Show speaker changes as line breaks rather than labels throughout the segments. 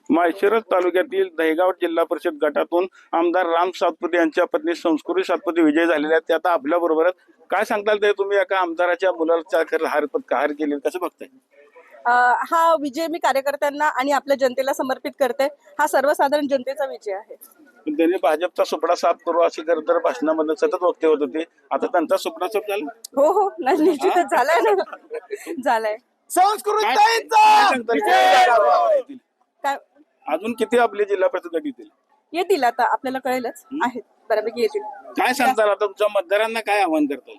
माळशिरस तालुक्यातील दहेगाव जिल्हा परिषद गटातून आमदार राम सातपुते यांच्या पत्नी संस्कृती सातपुते विजय झालेल्या आहेत. ते आता आपल्या बरोबर काय सांगताल ते तुम्ही एका आमदाराच्या मुलाचा हार केली कसं बघताय?
हा विजय मी कार्यकर्त्यांना आणि आपल्या जनतेला समर्पित करते. हा सर्वसाधारण जनतेचा विजय आहे.
त्यांनी भाजपचा सुपडा साफ करू अशी तर भाषणामध्ये सतत वक्तव्य होत होते. आता त्यांचा सुपडा साफ झाला?
हो हो निश्चितच झालाय ना. झालाय. काय
अजून किती आपले जिल्हा परिषद गट येतील?
येतील आता आपल्याला कळेलच. आहेत बऱ्यापैकी येतील.
काय सांगताल आता तुमच्या मतदारांना काय आव्हान करताल?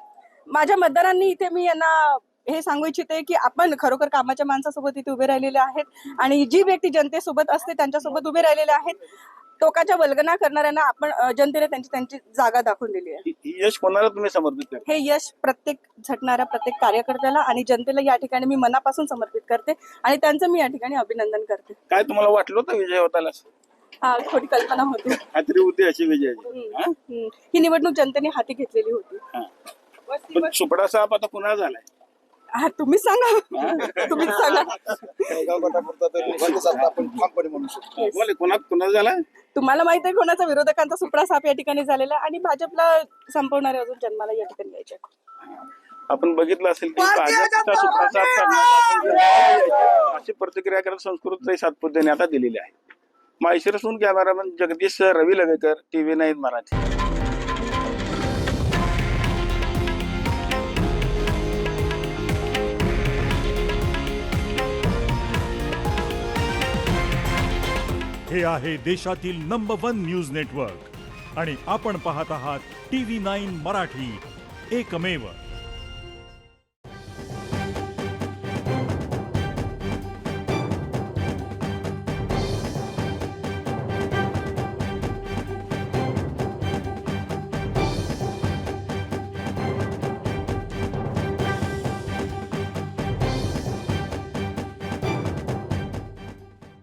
माझ्या मतदारांनी इथे मी यांना हे सांगू इच्छिते की आपण खरोखर कामाच्या माणसासोबत इथे उभे राहिलेले आहेत आणि जी व्यक्ती जनतेसोबत असते त्यांच्यासोबत उभे राहिलेले आहेत. टोकाच्या वल्गना करणाऱ्यांना आपण जनतेने त्यांची जागा दाखवून दिली आहे.
यश कोणाला तुम्ही समर्पित करता?
हे यश प्रत्येक झटणाऱ्या प्रत्येक कार्यकर्त्याला आणि जनतेला या ठिकाणी मी मनापासून समर्पित करते आणि त्यांचं मी या ठिकाणी अभिनंदन करते.
काय तुम्हाला वाटलं होतं विजय होताला?
हा खोटी कल्पना होती.
खात्री होती अशी विजयाची?
ही निवडणूक जनतेने हाती घेतलेली होती.
पण सुपडा साहेब आता कुणाला झालाय?
हा तुम्हीच सांगा. तुम्हीच सांगा.
बोले कुणाला झालाय?
तुम्हाला माहित आहे कोणाचा विरोधकांचा सुपडा साप या ठिकाणी झालेला आणि भाजपला संपवणारे अजून जन्माला या ठिकाणी यायचे.
आपण बघितलं असेल की भाजपचा सुपडा साफ अशी प्रतिक्रिया करत संस्कृती सातपुतेने आता दिलेली आहे. माळशिरसहून कॅमेरामॅन जगदीश रवी लवेकर, TV9 मराठी.
हे आहे देशातील नंबर 1 न्यूज नेटवर्क आणि आपण पाहत आहात TV9 मराठी, एकमेव.